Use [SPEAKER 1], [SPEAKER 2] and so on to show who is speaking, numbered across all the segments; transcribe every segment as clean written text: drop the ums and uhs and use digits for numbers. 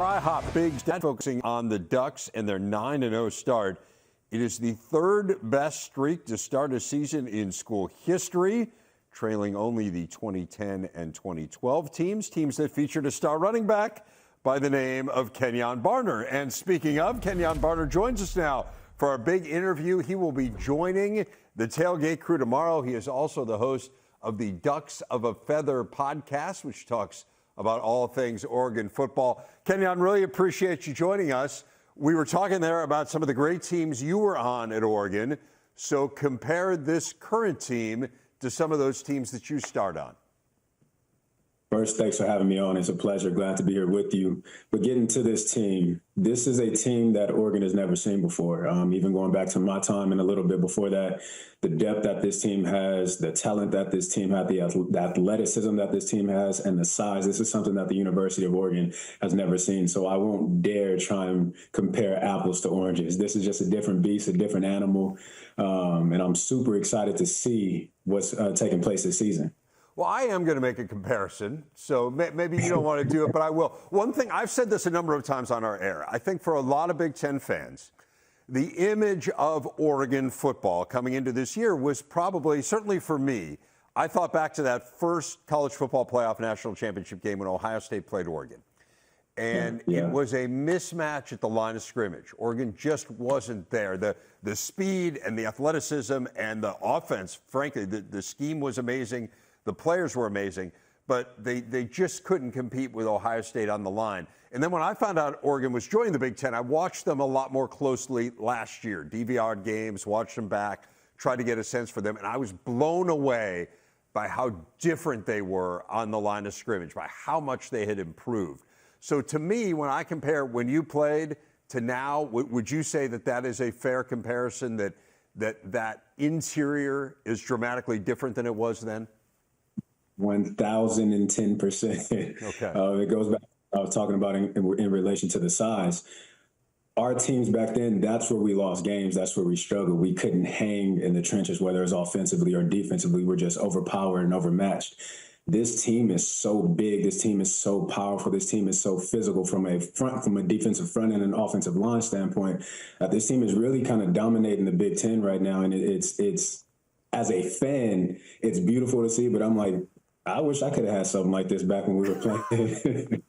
[SPEAKER 1] IHOP big stat focusing on the Ducks and their 9-0 start. It is the third best streak to start a season in school history, trailing only the 2010 and 2012 teams that featured a star running back by the name of Kenjon Barner. And speaking of, Kenjon Barner joins us now for our big interview. He will be joining the Tailgate crew tomorrow. He is also the host of the Ducks of a Feather podcast, which talks about all things Oregon football. Kenjon, really appreciate you joining us. We were talking there about some of the great teams you were on at Oregon. So compare this current team to some of those teams that you starred on.
[SPEAKER 2] First, thanks for having me on. It's a pleasure. Glad to be here with you. But getting to this team, this is a team that Oregon has never seen before. Even going back to my time and a little bit before that, the depth that this team has, the talent that this team has, the athleticism that this team has, and the size. This is something that the University of Oregon has never seen. So I won't dare try and compare apples to oranges. This is just a different beast, a different animal. And I'm super excited to see what's taking place this season.
[SPEAKER 1] Well, I am going to make a comparison, so maybe you don't want to do it, but I will. One thing, I've said this a number of times on our air, I think for a lot of Big Ten fans, the image of Oregon football coming into this year was probably, certainly for me, I thought back to that first college football playoff national championship game when Ohio State played Oregon. And It was a mismatch at the line of scrimmage. Oregon just wasn't there. The speed and the athleticism and the offense, frankly, the scheme was amazing. The players were amazing, but they just couldn't compete with Ohio State on the line. And then when I found out Oregon was joining the Big Ten, I watched them a lot more closely last year. DVR'd games, watched them back, tried to get a sense for them, and I was blown away by how different they were on the line of scrimmage, by how much they had improved. So to me, when I compare when you played to now, would you say that that is a fair comparison, that interior is dramatically different than it was then?
[SPEAKER 2] 1,010%.
[SPEAKER 1] Okay.
[SPEAKER 2] It goes back to what I was talking about in relation to the size. Our teams back then, that's where we lost games. That's where we struggled. We couldn't hang in the trenches, whether it's offensively or defensively. We're just overpowered and overmatched. This team is so big. This team is so powerful. This team is so physical from a defensive front end and offensive line standpoint. This team is really kind of dominating the Big Ten right now. And it's as a fan, it's beautiful to see, but I'm like, I wish I could have had something like this back when we were playing.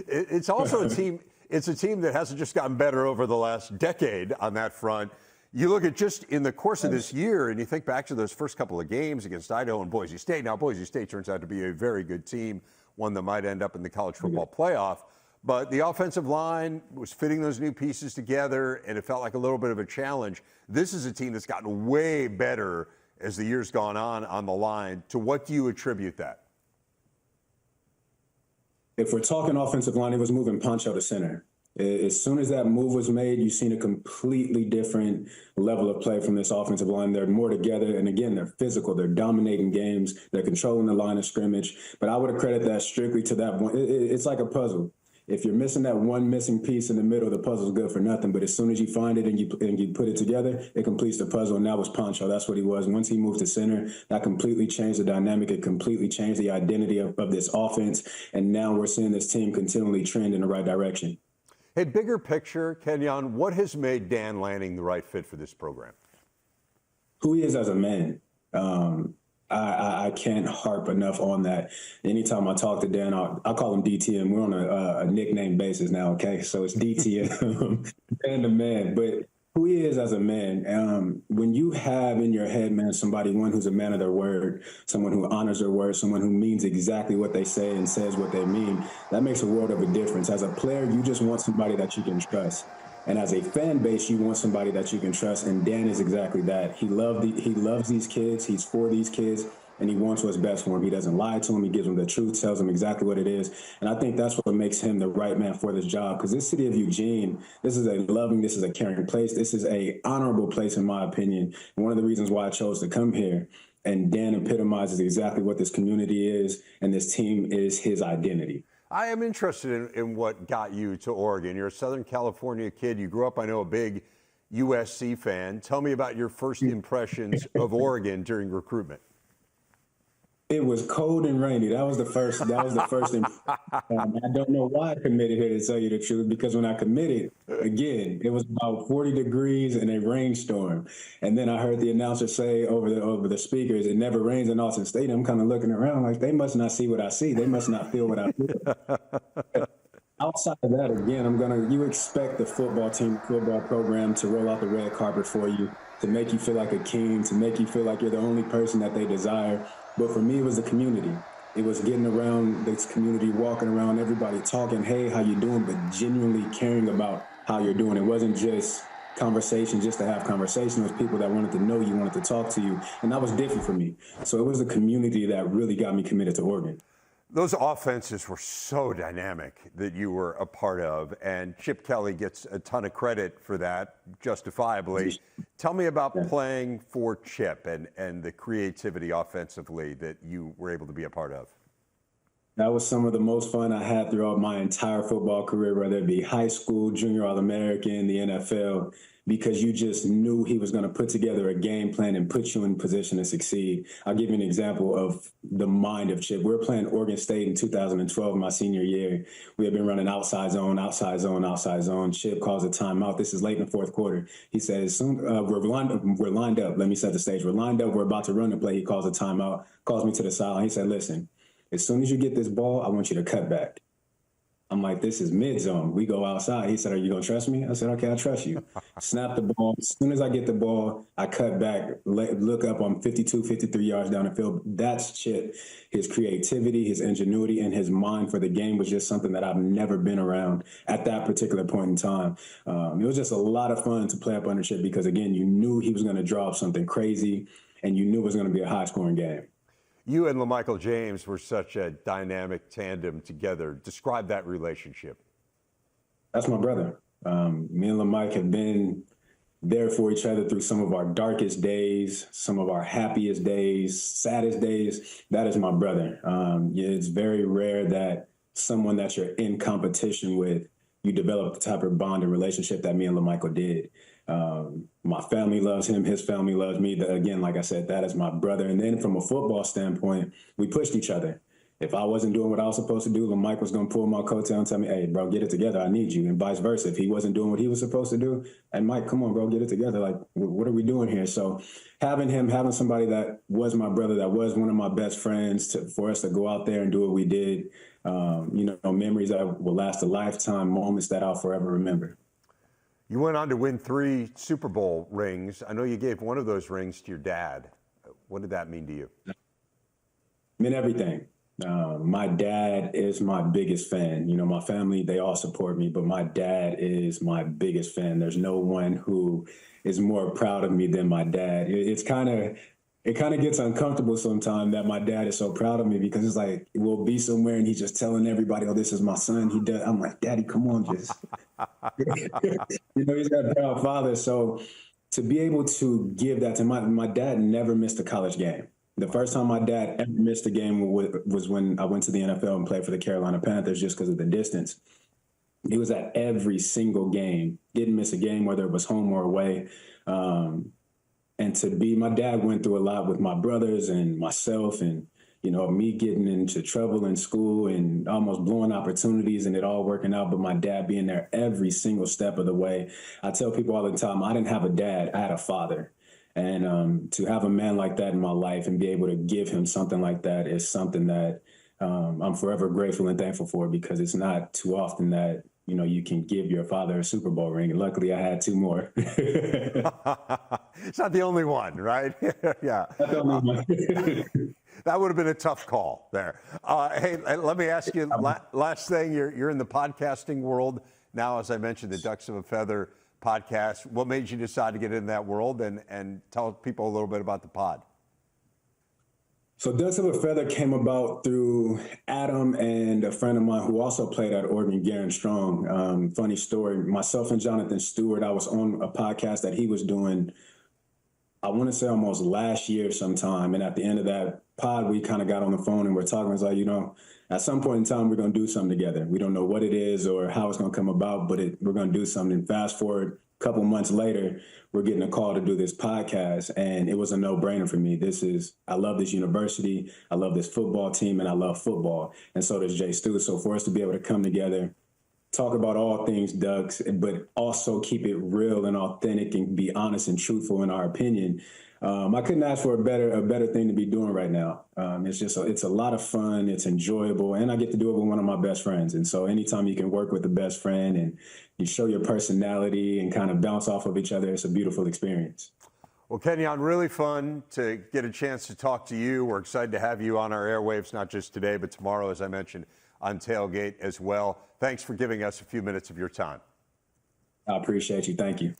[SPEAKER 1] It's also a team. It's a team that hasn't just gotten better over the last decade on that front. You look at just in the course of this year, and you think back to those first couple of games against Idaho and Boise State. Now, Boise State turns out to be a very good team, one that might end up in the college football playoff. But the offensive line was fitting those new pieces together, and it felt like a little bit of a challenge. This is a team that's gotten way better as the year's gone on the line. To what do you attribute that?
[SPEAKER 2] If we're talking offensive line, it was moving Poncho to center. As soon as that move was made, you've seen a completely different level of play from this offensive line. They're more together, and again, they're physical. They're dominating games. They're controlling the line of scrimmage. But I would accredit that strictly to that one. It's like a puzzle. If you're missing that one missing piece in the middle, the puzzle's good for nothing. But as soon as you find it and you put it together, it completes the puzzle. And that was Poncho. That's what he was. Once he moved to center, that completely changed the dynamic. It completely changed the identity of this offense. And now we're seeing this team continually trend in the right direction.
[SPEAKER 1] Hey, bigger picture, Kenjon, what has made Dan Lanning the right fit for this program?
[SPEAKER 2] Who he is as a man. I can't harp enough on that. Anytime I talk to Dan, I call him DTM. We're on a nickname basis now, okay? So it's DTM, Dan the man. But who he is as a man, when you have in your head, man, somebody, one who's a man of their word, someone who honors their word, someone who means exactly what they say and says what they mean, that makes a world of a difference. As a player, you just want somebody that you can trust. And as a fan base, you want somebody that you can trust, and Dan is exactly that. He loves these kids. He's for these kids, and he wants what's best for them. He doesn't lie to them. He gives them the truth, tells them exactly what it is. And I think that's what makes him the right man for this job, because this city of Eugene, this is a loving, this is a caring place. This is a honorable place, in my opinion. And one of the reasons why I chose to come here. And Dan epitomizes exactly what this community is, and this team is his identity.
[SPEAKER 1] I am interested in what got you to Oregon. You're a Southern California kid. You grew up, I know, a big USC fan. Tell me about your first impressions of Oregon during recruitment.
[SPEAKER 2] It was cold and rainy. That was the first. That was the first. I don't know why I committed here, to tell you the truth, because when I committed, again, it was about 40 degrees and a rainstorm, and then I heard the announcer say over the speakers, "It never rains in Austin Stadium." I'm kind of looking around like they must not see what I see. They must not feel what I feel. Outside of that, again, you expect the football team, football program to roll out the red carpet for you, to make you feel like a king, to make you feel like you're the only person that they desire. But for me, it was the community. It was getting around this community, walking around, everybody talking, hey, how you doing? But genuinely caring about how you're doing. It wasn't just conversation just to have conversation. It was people that wanted to know you, wanted to talk to you. And that was different for me. So it was the community that really got me committed to Oregon.
[SPEAKER 1] Those offenses were so dynamic that you were a part of, and Chip Kelly gets a ton of credit for that, justifiably. Tell me about playing for Chip and the creativity offensively that you were able to be a part of.
[SPEAKER 2] That was some of the most fun I had throughout my entire football career, whether it be high school, junior All-American, the NFL, because you just knew he was going to put together a game plan and put you in position to succeed. I'll give you an example of the mind of Chip. We were playing Oregon State in 2012, my senior year. We had been running outside zone, outside zone, outside zone. Chip calls a timeout. This is late in the fourth quarter. He says, we're lined up. Let me set the stage. We're lined up. We're about to run the play. He calls a timeout, calls me to the sideline. He said, listen, as soon as you get this ball, I want you to cut back. I'm like, this is mid zone. We go outside. He said, are you going to trust me? I said, okay, I trust you. Snap the ball. As soon as I get the ball, I cut back, look up. I'm 52, 53 yards down the field. That's Chip. His creativity, his ingenuity, and his mind for the game was just something that I've never been around at that particular point in time. It was just a lot of fun to play up under Chip because, again, you knew he was going to draw up something crazy, and you knew it was going to be a high-scoring game.
[SPEAKER 1] You and Michel James were such a dynamic tandem together. Describe that relationship.
[SPEAKER 2] That's my brother. Me and Mike have been there for each other through some of our darkest days, some of our happiest days, saddest days. That is my brother. It's very rare that someone that you're in competition with, you develop the type of bond and relationship that me and Michel did. My family loves him. His family loves me. Again, like I said, that is my brother. And then from a football standpoint, we pushed each other. If I wasn't doing what I was supposed to do, Mike was going to pull my coattail and tell me, hey, bro, get it together. I need you. And vice versa. If he wasn't doing what he was supposed to do, and Mike, come on, bro, get it together. Like, what are we doing here? So having somebody that was my brother, that was one of my best friends, for us to go out there and do what we did, memories that will last a lifetime, moments that I'll forever remember.
[SPEAKER 1] You went on to win 3 Super Bowl rings. I know you gave one of those rings to your dad. What did that mean to you?
[SPEAKER 2] It meant everything. My dad is my biggest fan. My family, they all support me, but my dad is my biggest fan. There's no one who is more proud of me than my dad. It kind of gets uncomfortable sometimes that my dad is so proud of me, because it's like we'll be somewhere and he's just telling everybody, oh, this is my son. I'm like, Daddy, come on, just. He's got a proud father. So to be able to give that to my dad never missed a college game. The first time my dad ever missed a game was when I went to the NFL and played for the Carolina Panthers, just because of the distance. He was at every single game, didn't miss a game, whether it was home or away. And my dad went through a lot with my brothers and myself, and, me getting into trouble in school and almost blowing opportunities and it all working out, but my dad being there every single step of the way. I tell people all the time, I didn't have a dad, I had a father. And to have a man like that in my life and be able to give him something like that is something that I'm forever grateful and thankful for, because it's not too often that, you can give your father a Super Bowl ring. And luckily I had 2 more.
[SPEAKER 1] It's not the only one, right? Yeah.
[SPEAKER 2] Not the only one.
[SPEAKER 1] That would have been a tough call there. Hey, let me ask you, last thing, you're in the podcasting world now, as I mentioned, the Ducks of a Feather podcast. What made you decide to get in that world, and tell people a little bit about the pod?
[SPEAKER 2] So Ducks of a Feather came about through Adam and a friend of mine who also played at Oregon, Garen Strong. Funny story, myself and Jonathan Stewart, I was on a podcast that he was doing, I want to say almost last year sometime. And at the end of that pod, we kind of got on the phone and we're talking. It's like, at some point in time, we're going to do something together. We don't know what it is or how it's going to come about, but we're going to do something. Fast forward A couple months later, we're getting a call to do this podcast, and it was a no-brainer for me. I love this university, I love this football team, and I love football, and so does Jay Stu. So for us to be able to come together, talk about all things Ducks, but also keep it real and authentic and be honest and truthful in our opinion. I couldn't ask for a better thing to be doing right now. It's a lot of fun. It's enjoyable, and I get to do it with one of my best friends. And so anytime you can work with a best friend and you show your personality and kind of bounce off of each other, it's a beautiful experience.
[SPEAKER 1] Well, Kenjon, really fun to get a chance to talk to you. We're excited to have you on our airwaves, not just today, but tomorrow, as I mentioned, on Tailgate as well. Thanks for giving us a few minutes of your time.
[SPEAKER 2] I appreciate you. Thank you.